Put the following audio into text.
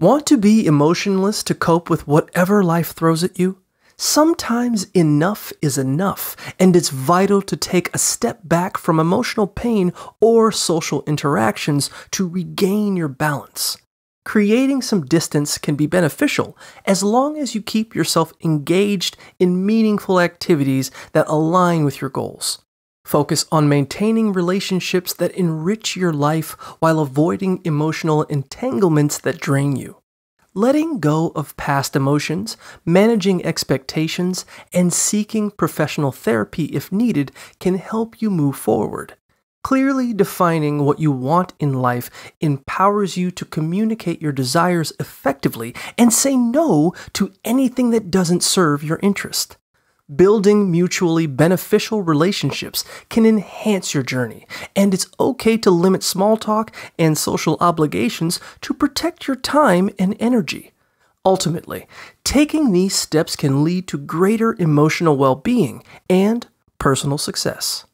Want to be emotionless to cope with whatever life throws at you? Sometimes enough is enough, and it's vital to take a step back from emotional pain or social interactions to regain your balance. Creating some distance can be beneficial as long as you keep yourself engaged in meaningful activities that align with your goals. Focus on maintaining relationships that enrich your life while avoiding emotional entanglements that drain you. Letting go of past emotions, managing expectations, and seeking professional therapy if needed can help you move forward. Clearly defining what you want in life empowers you to communicate your desires effectively and say no to anything that doesn't serve your interest. Building mutually beneficial relationships can enhance your journey, and it's okay to limit small talk and social obligations to protect your time and energy. Ultimately, taking these steps can lead to greater emotional well-being and personal success.